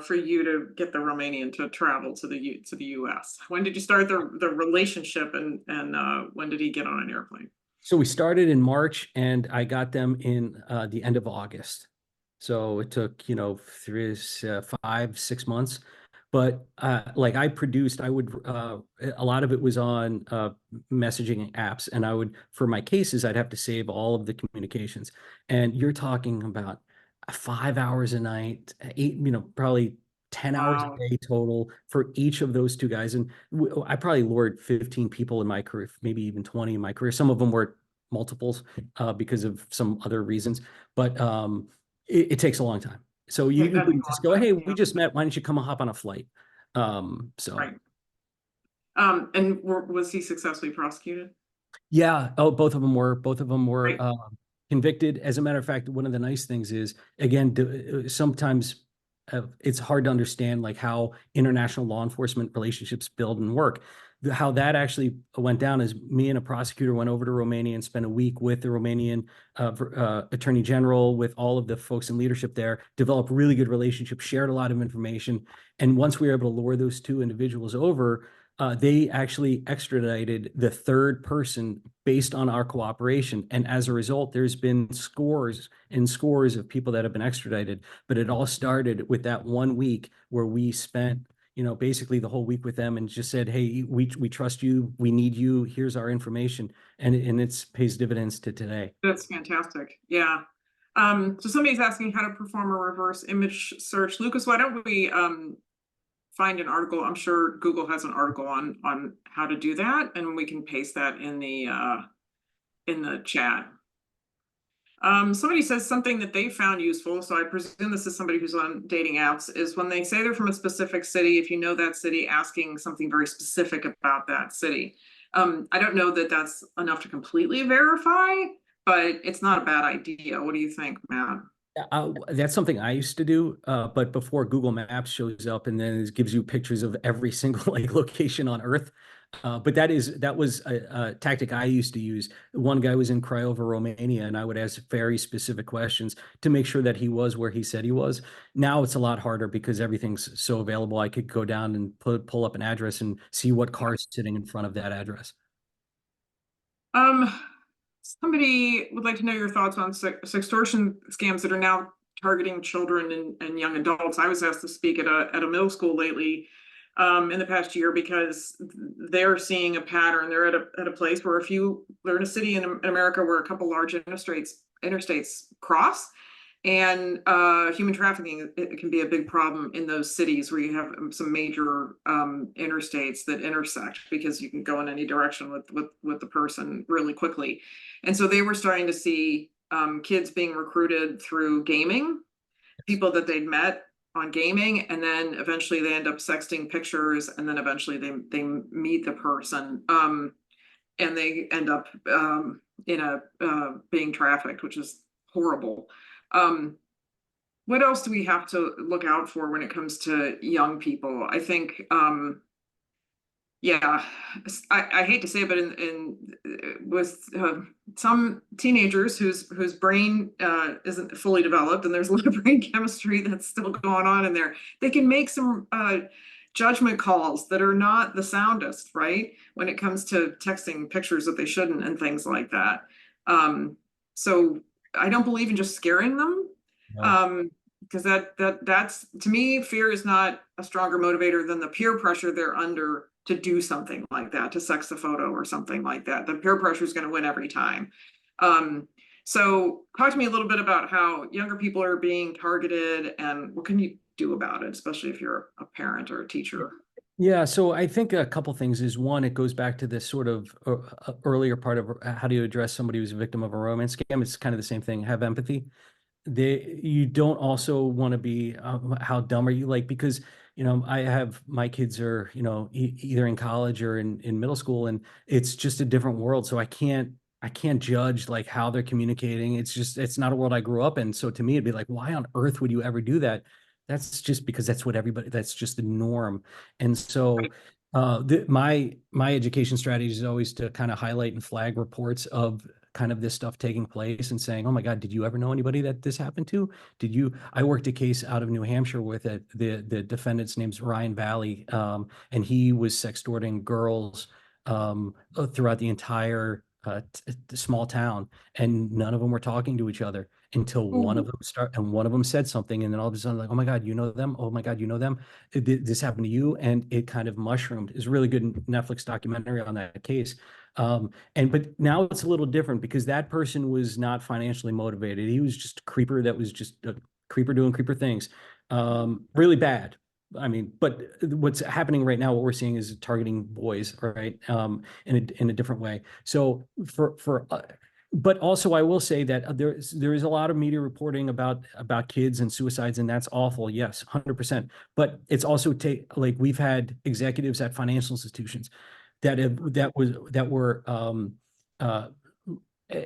[SPEAKER 2] for you to get the Romanian to travel to the US? When did you start the relationship, and when did he get on an airplane?
[SPEAKER 3] So we started in March and I got them in the end of August. So it took 5, 6 months. But like I would a lot of it was on messaging apps, and for my cases I'd have to save all of the communications, and you're talking about 5 hours a night, 8, probably 10 hours
[SPEAKER 2] Wow.
[SPEAKER 3] a day total for each of those two guys. And I probably lured 15 people in my career, maybe even 20 in my career. Some of them were multiples because of some other reasons, but it takes a long time. So you
[SPEAKER 2] That's a
[SPEAKER 3] couldn't just go,
[SPEAKER 2] long time,
[SPEAKER 3] hey,
[SPEAKER 2] yeah.
[SPEAKER 3] we just met. Why don't you come hop on a flight? So
[SPEAKER 2] Right. And was he successfully prosecuted?
[SPEAKER 3] yeah. Oh, both of them were
[SPEAKER 2] Right.
[SPEAKER 3] convicted. As a matter of fact, one of the nice things is, again, sometimes it's hard to understand like how international law enforcement relationships build and work. How that actually went down is me and a prosecutor went over to Romania and spent a week with the Romanian attorney general, with all of the folks in leadership there, developed really good relationships, shared a lot of information. And once we were able to lure those two individuals over, they actually extradited the third person based on our cooperation. And as a result, there's been scores and scores of people that have been extradited. But it all started with that 1 week where we spent, basically the whole week with them and just said, hey, we trust you. We need you. Here's our information. And it pays dividends to today.
[SPEAKER 2] That's fantastic. Yeah. So somebody's asking how to perform a reverse image search. Lucas, why don't we find an article? I'm sure Google has an article on how to do that, and we can paste that in the chat. Somebody says something that they found useful, so I presume this is somebody who's on dating apps, is when they say they're from a specific city, if you know that city, asking something very specific about that city. I don't know that that's enough to completely verify, but it's not a bad idea. What do you think, Matt?
[SPEAKER 3] That's something I used to do, but before Google Maps shows up and then it gives you pictures of every single like location on Earth. But that was a tactic I used to use. One guy was in Craiova, Romania, and I would ask very specific questions to make sure that he was where he said he was. Now it's a lot harder because everything's so available. I could go down and pull up an address and see what car is sitting in front of that address.
[SPEAKER 2] Um, Somebody would like to know your thoughts on sextortion scams that are now targeting children and young adults. I was asked to speak at a middle school lately in the past year because they're seeing a pattern. They're at a place where they're in a city in America where a couple large interstates cross, and human trafficking, it can be a big problem in those cities where you have some major interstates that intersect, because you can go in any direction with the person really quickly. And so they were starting to see kids being recruited through gaming, people that they'd met on gaming, and then eventually they end up sexting pictures, and then eventually they meet the person, and they end up in a being trafficked, which is horrible. Um, what else do we have to look out for when it comes to young people? I think, yeah, I hate to say it, but in with some teenagers whose brain isn't fully developed, and there's a lot of brain chemistry that's still going on in there, they can make some judgment calls that are not the soundest, right? When it comes to texting pictures that they shouldn't and things like that. So I don't believe in just scaring them.
[SPEAKER 3] No.
[SPEAKER 2] Because that's, to me, fear is not a stronger motivator than the peer pressure they're under to do something like that, to sex a photo or something like that. The peer pressure is going to win every time. So talk to me a little bit about how younger people are being targeted and what can you do about it, especially if you're a parent or a teacher.
[SPEAKER 3] Yeah, so I think a couple things is one, it goes back to this sort of earlier part of how do you address somebody who's a victim of a romance scam. It's kind of the same thing. Have empathy. You don't also want to be how dumb are you, like, because I have, my kids are either in college or in middle school, and it's just a different world, so I can't judge like how they're communicating. It's not a world I grew up in, so to me it'd be like, why on earth would you ever do that? That's just because that's just the norm. And so my education strategy is always to kind of highlight and flag reports of kind of this stuff taking place and saying, oh my God, did you ever know anybody that this happened to? I worked a case out of New Hampshire with the defendant's name's Ryan Valley. And he was sextorting girls throughout the entire small town, and none of them were talking to each other until one of
[SPEAKER 2] Ooh.
[SPEAKER 3] them one of them said something, and then all of a sudden, like, oh my God, you know them? Oh my God, you know them? This happened to you? And it kind of mushroomed. It's a really good Netflix documentary on that case. But now it's a little different because that person was not financially motivated. He was just a creeper that was just a creeper doing creeper things. Really bad. I mean, but what's happening right now, what we're seeing is targeting boys, right? In a different way. So but also I will say that there is a lot of media reporting about kids and suicides, and that's awful. Yes, 100%. But it's also like we've had executives at financial institutions that were uh, eh,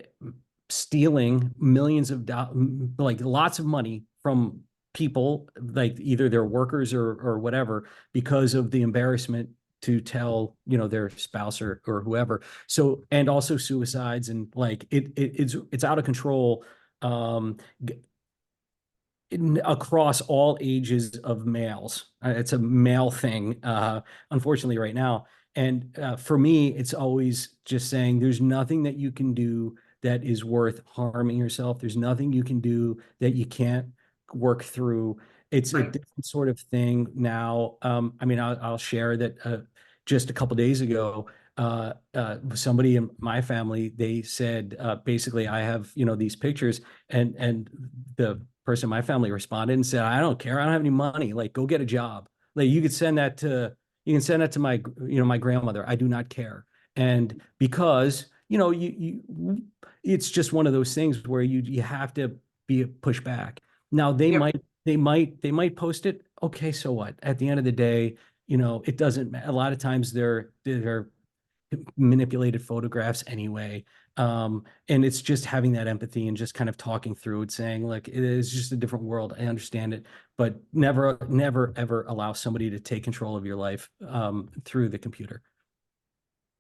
[SPEAKER 3] stealing millions of dollars, like lots of money from people, like either their workers or whatever, because of the embarrassment to tell their spouse or whoever. So, and also suicides, and like it's out of control. um Across all ages of males. It's a male thing, unfortunately, right now. And for me, it's always just saying there's nothing that you can do that is worth harming yourself. There's nothing you can do that you can't work through. It's a
[SPEAKER 2] Right.
[SPEAKER 3] different sort of thing now. I mean, I'll share that just a couple days ago, somebody in my family, they said, basically, I have, these pictures, and the person in my family responded and said, I don't care. I don't have any money. Like, go get a job. Like, you can send that to my grandmother. I do not care. And because, it's just one of those things where you have to be pushed back. Now
[SPEAKER 2] Yep.
[SPEAKER 3] they might post it. Okay, so what? At the end of the day, it doesn't matter. A lot of times they're manipulated photographs anyway. And it's just having that empathy and just kind of talking through it, saying, like, it is just a different world. I understand it, but never, never, ever allow somebody to take control of your life through the computer.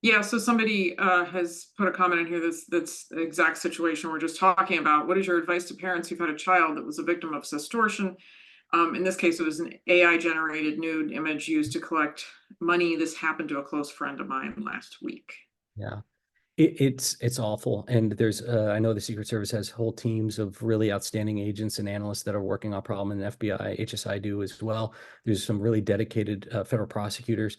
[SPEAKER 2] Yeah, so somebody has put a comment in here that's the exact situation we're just talking about. What is your advice to parents who've had a child that was a victim of sextortion? In this case, it was an AI generated nude image used to collect money. This happened to a close friend of mine last week.
[SPEAKER 3] Yeah. It's awful. And there's I know the Secret Service has whole teams of really outstanding agents and analysts that are working on problem, and the FBI, HSI do as well. There's some really dedicated federal prosecutors.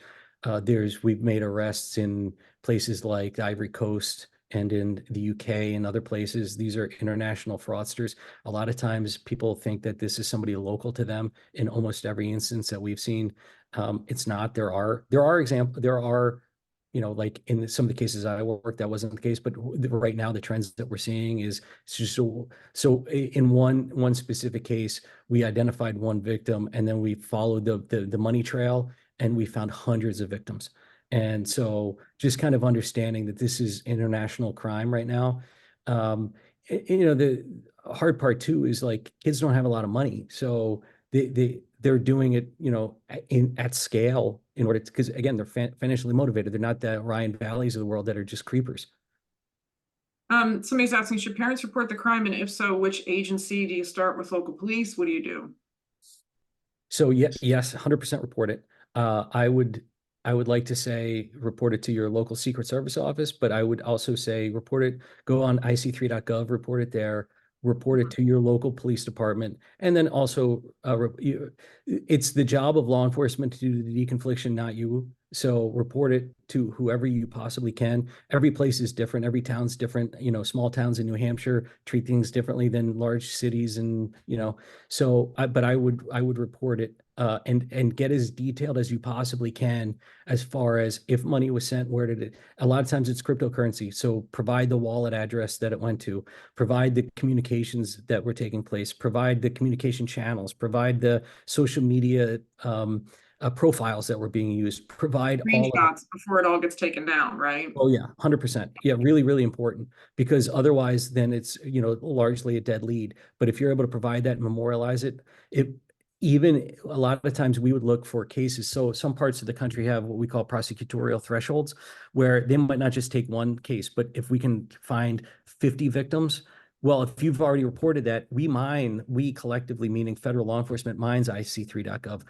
[SPEAKER 3] We've made arrests in places like the Ivory Coast and in the UK and other places. These are international fraudsters. A lot of times people think that this is somebody local to them. In almost every instance that we've seen, it's not. There are like in some of the cases I worked, that wasn't the case, but right now the trends that we're seeing is it's just so in one specific case, we identified one victim and then we followed the money trail and we found hundreds of victims. And so just kind of understanding that this is international crime right now. The hard part too is, like, kids don't have a lot of money. So they're doing it, at scale in order to, because again, they're financially motivated. They're not the Ryan Valleys of the world that are just creepers.
[SPEAKER 2] Somebody's asking, should parents report the crime? And if so, which agency? Do you start with local police? What do you do?
[SPEAKER 3] So yeah, yes, 100% report it. I would like to say report it to your local Secret Service office, but I would also say go on ic3.gov, report it there, report it to your local police department, and then also it's the job of law enforcement to do the deconfliction, not you. So report it to whoever you possibly can. Every place is different. Every town's different. Small towns in New Hampshire treat things differently than large cities, and but I would report it and get as detailed as you possibly can as far as if money was sent, where did it? A lot of times it's cryptocurrency, so provide the wallet address that it went to, provide the communications that were taking place, provide the communication channels, provide the social media profiles that were being used, provide all of it.
[SPEAKER 2] Screenshots before it all gets taken down, right?
[SPEAKER 3] Oh yeah, 100%. Yeah, really, really important, because otherwise then it's, largely a dead lead. But if you're able to provide that and memorialize it, even a lot of times we would look for cases. So some parts of the country have what we call prosecutorial thresholds, where they might not just take one case, but if we can find 50 victims, well, if you've already reported that, we collectively, meaning federal law enforcement, mines ic3.gov.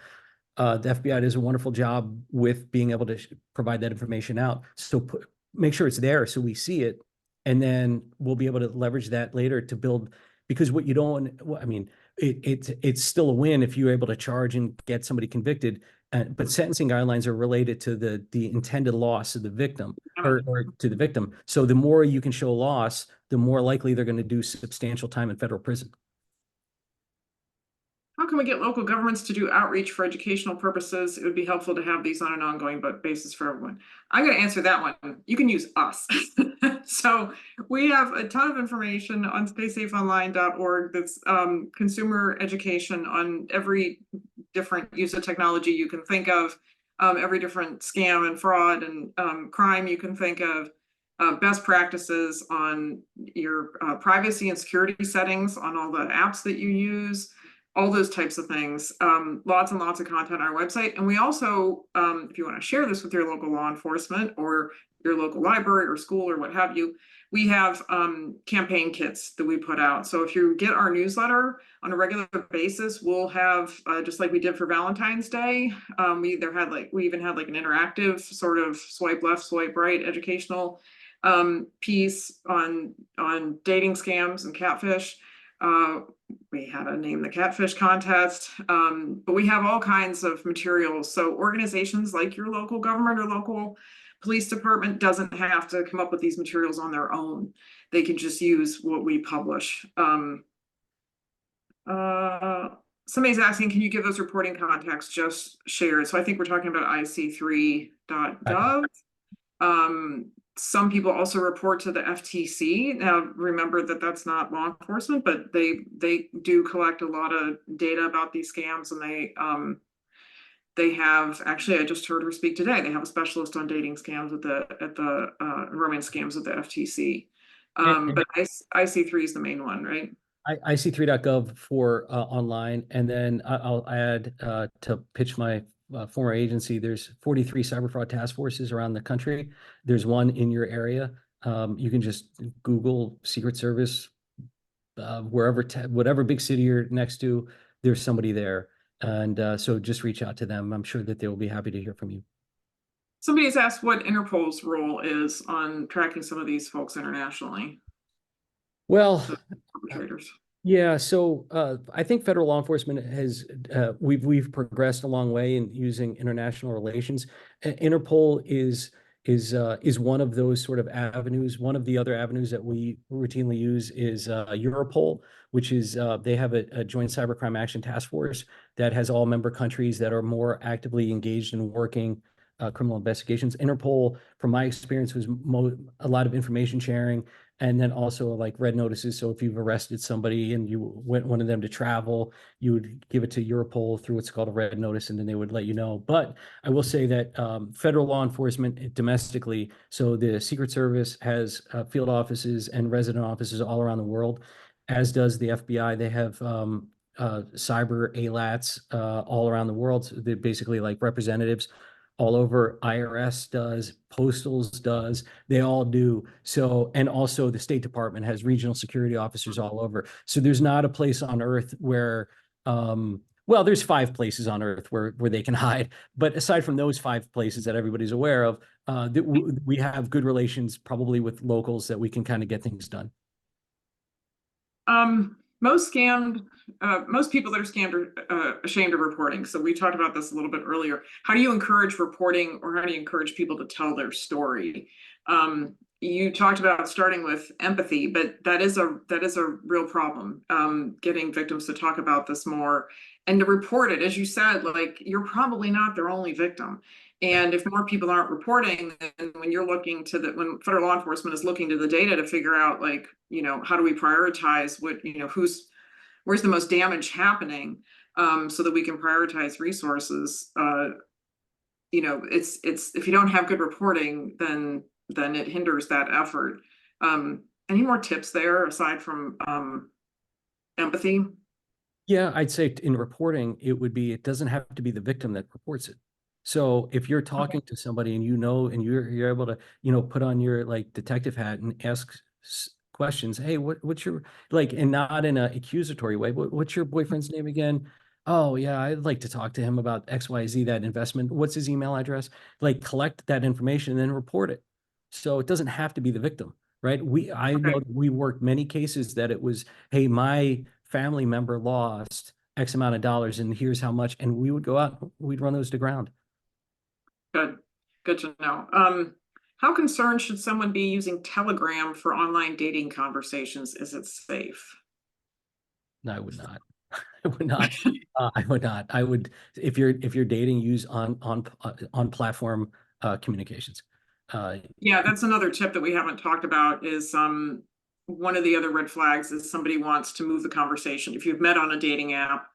[SPEAKER 3] The FBI does a wonderful job with being able to provide that information out. So make sure it's there so we see it, and then we'll be able to leverage that later to build. Because what you don't, I mean, it's still a win if you're able to charge and get somebody convicted. But sentencing guidelines are related to the intended loss of the victim, or to the victim. So the more you can show loss, the more likely they're going to do substantial time in federal prison.
[SPEAKER 2] How can we get local governments to do outreach for educational purposes? It would be helpful to have these on an ongoing basis for everyone. I'm going to answer that one. You can use us. So we have a ton of information on StaySafeOnline.org that's consumer education on every different use of technology you can think of, every different scam and fraud and crime you can think of. Best practices on your privacy and security settings on all the apps that you use, all those types of things. Lots and lots of content on our website. And we also, if you want to share this with your local law enforcement or your local library or school or what have you, we have campaign kits that we put out. So if you get our newsletter on a regular basis, we'll have, just like we did for Valentine's Day, we even had like an interactive sort of swipe left, swipe right educational piece on dating scams and catfish. We had a Name the Catfish contest, but we have all kinds of materials. So organizations like your local government or local police department doesn't have to come up with these materials on their own. They can just use what we publish. Somebody's asking, can you give those reporting contacts? Just share it. So I think we're talking about ic3.gov. Some people also report to the FTC. Now, remember that that's not law enforcement, but they do collect a lot of data about these scams, and they have, actually, I just heard her speak today. They have a specialist on dating scams at the romance scams at the FTC. But IC3 is the main one, right?
[SPEAKER 3] IC3.gov for online, and then I'll add to pitch my former agency. There's 43 cyber fraud task forces around the country. There's one in your area. You can just Google Secret Service, whatever big city you're next to, there's somebody there. And so just reach out to them. I'm sure that they will be happy to hear from you.
[SPEAKER 2] Somebody has asked what Interpol's role is on tracking some of these folks internationally,
[SPEAKER 3] Well,
[SPEAKER 2] the perpetrators.
[SPEAKER 3] yeah, so I think federal law enforcement has we've progressed a long way in using international relations. Interpol is one of those sort of avenues. One of the other avenues that we routinely use is Europol, which is they have a joint cybercrime action task force that has all member countries that are more actively engaged in working criminal investigations. Interpol, from my experience, was a lot of information sharing, and then also like red notices. So if you've arrested somebody and you wanted them to travel, you would give it to Europol through what's called a red notice, and then they would let you know. But I will say that federal law enforcement domestically, so the Secret Service has field offices and resident offices all around the world, as does the FBI. They have cyber ALATs all around the world. So they're basically like representatives all over. IRS does, Postals does, they all do. So, and also the State Department has regional security officers all over. So there's not a place on earth where, well, there's 5 places on earth where they can hide. But aside from those 5 places that everybody's aware of, we have good relations probably with locals that we can kind of get things done.
[SPEAKER 2] Most people that are scammed are ashamed of reporting. So we talked about this a little bit earlier. How do you encourage reporting, or how do you encourage people to tell their story? You talked about starting with empathy, but that is a real problem. Getting victims to talk about this more and to report it. As you said, like, you're probably not their only victim. And if more people aren't reporting, then when you're looking to when federal law enforcement is looking to the data to figure out, like, how do we prioritize what, where's the most damage happening, so that we can prioritize resources. It's if you don't have good reporting, then it hinders that effort. Any more tips there aside from empathy?
[SPEAKER 3] Yeah, I'd say in reporting, it doesn't have to be the victim that reports it. So if you're talking to somebody and and you're able to, put on your like detective hat and ask questions, hey, what's your, like, and not in an accusatory way, what's your boyfriend's name again? Oh yeah, I'd like to talk to him about XYZ, that investment. What's his email address? Like, collect that information and then report it. So it doesn't have to be the victim, right? I know that we worked many cases that it was, hey, my family member lost X amount of dollars and here's how much, and we would go out, we'd run those to ground.
[SPEAKER 2] Good to know. How concerned should someone be using Telegram for online dating conversations? Is it safe?
[SPEAKER 3] No, I would not. I would not. I would not. I would, if you're dating, use on platform communications.
[SPEAKER 2] Yeah, that's another tip that we haven't talked about. Is one of the other red flags is somebody wants to move the conversation. If you've met on a dating app,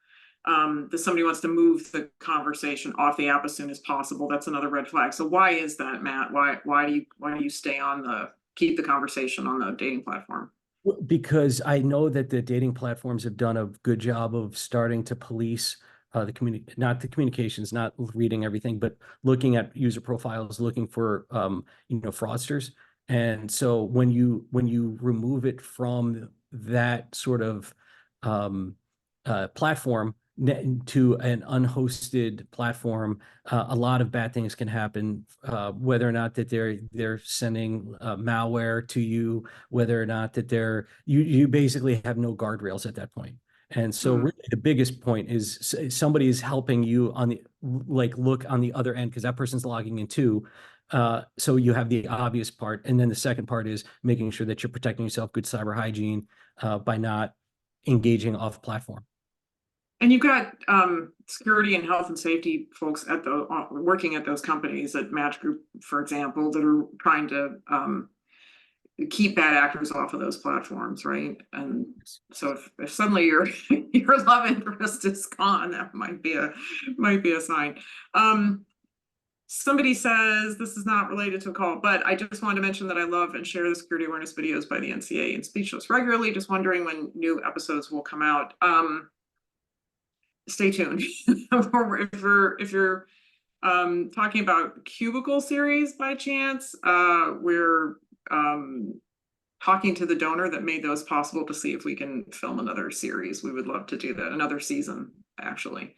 [SPEAKER 2] that somebody wants to move the conversation off the app as soon as possible, that's another red flag. So why is that, Matt? Why do you stay keep the conversation on the dating platform?
[SPEAKER 3] Because I know that the dating platforms have done a good job of starting to police not the communications, not reading everything, but looking at user profiles, looking for fraudsters. And so when you remove it from that sort of platform to an unhosted platform, a lot of bad things can happen. Whether or not that they're sending malware to you, whether or not that you basically have no guardrails at that point. And so really the biggest point is somebody is helping you on the, like, look on the other end, because that person's logging in too. So you have the obvious part. And then the second part is making sure that you're protecting yourself, good cyber hygiene, by not engaging off platform.
[SPEAKER 2] And you've got security and health and safety folks at working at those companies, at Match Group, for example, that are trying to keep bad actors off of those platforms, right? And so if suddenly your love interest is gone, that might be a sign. Somebody says this is not related to a call, but I just wanted to mention that I love and share the security awareness videos by the NCA and Speechless regularly. Just wondering when new episodes will come out. Stay tuned. If you're talking about Cubicle series by chance, we're talking to the donor that made those possible to see if we can film another series. We would love to do that, another season, actually.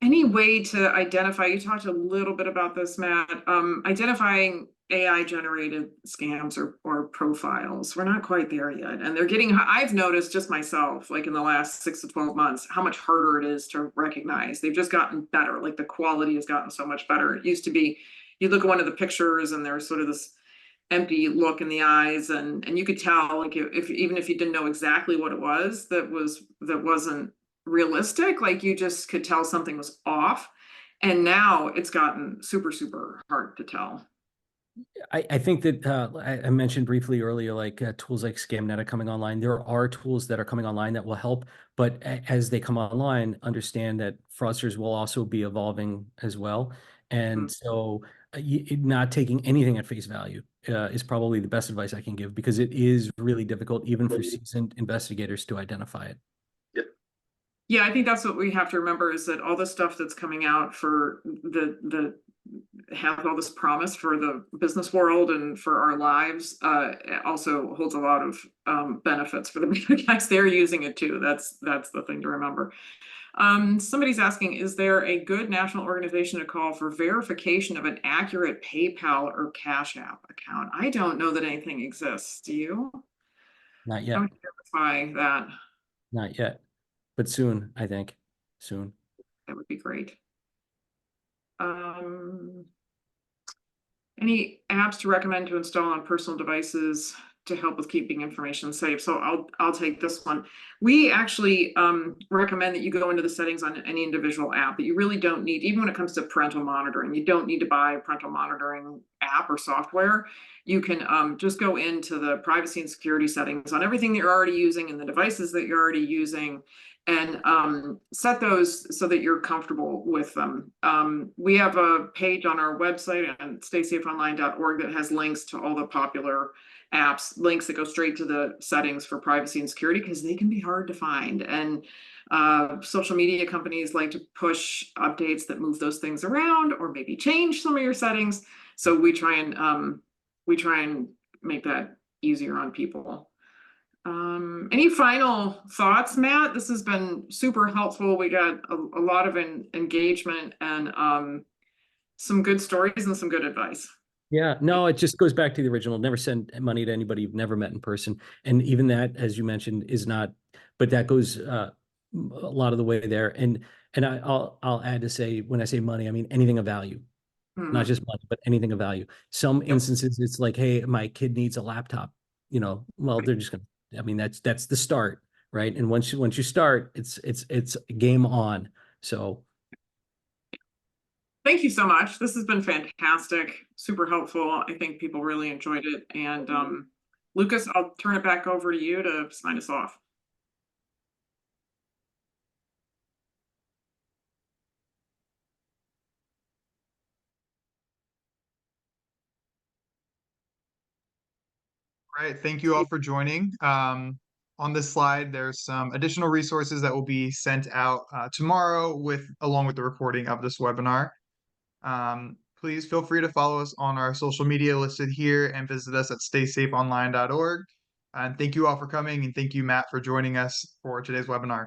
[SPEAKER 2] Any way to identify, you talked a little bit about this, Matt, identifying AI generated scams or profiles. We're not quite there yet. And they're getting, I've noticed just myself, like in the last 6 to 12 months, how much harder it is to recognize. They've just gotten better. Like the quality has gotten so much better. It used to be, you look at one of the pictures and there's sort of this empty look in the eyes, and you could tell, like, if even if you didn't know exactly what it was that wasn't realistic, like you just could tell something was off. And now it's gotten super, super hard to tell.
[SPEAKER 3] I think that I mentioned briefly earlier, like tools like Scamnet are coming online. There are tools that are coming online that will help, but as they come online, understand that fraudsters will also be evolving as well. And so not taking anything at face value is probably the best advice I can give, because it is really difficult even for seasoned investigators to identify it.
[SPEAKER 2] Yeah, I think that's what we have to remember, is that all the stuff that's coming out for the have all this promise for the business world and for our lives, also holds a lot of benefits for the guys. They're using it too. That's the thing to remember. Somebody's asking, is there a good national organization to call for verification of an accurate PayPal or Cash App account? I don't know that anything exists. Do you?
[SPEAKER 3] Not yet.
[SPEAKER 2] How would you verify that?
[SPEAKER 3] Not yet, but soon, I think. Soon.
[SPEAKER 2] That would be great. Any apps to recommend to install on personal devices to help with keeping information safe? So I'll take this one. We actually recommend that you go into the settings on any individual app, that you really don't need, even when it comes to parental monitoring, you don't need to buy a parental monitoring app or software. You can just go into the privacy and security settings on everything that you're already using and the devices that you're already using, and set those so that you're comfortable with them. We have a page on our website at StaySafeOnline.org that has links to all the popular apps, links that go straight to the settings for privacy and security, because they can be hard to find. And social media companies like to push updates that move those things around or maybe change some of your settings. So we try and make that easier on people. Any final thoughts, Matt? This has been super helpful. We got a lot of engagement and some good stories and some good advice.
[SPEAKER 3] Yeah, no, it just goes back to the original. Never send money to anybody you've never met in person. And even that, as you mentioned, is not, but that goes a lot of the way there. And I'll add to say, when I say money, I mean anything of value. Not just money, but anything of value. Some instances, it's like, hey, my kid needs a laptop. Well, they're just gonna. I mean, that's the start, right? And once you start, it's game on. So,
[SPEAKER 2] thank you so much. This has been fantastic, super helpful. I think people really enjoyed it. And Lucas, I'll turn it back over to you to sign us off.
[SPEAKER 1] All right, thank you all for joining. On this slide, there's some additional resources that will be sent out tomorrow along with the recording of this webinar. Please feel free to follow us on our social media listed here and visit us at StaySafeOnline.org. And thank you all for coming, and thank you, Matt, for joining us for today's webinar.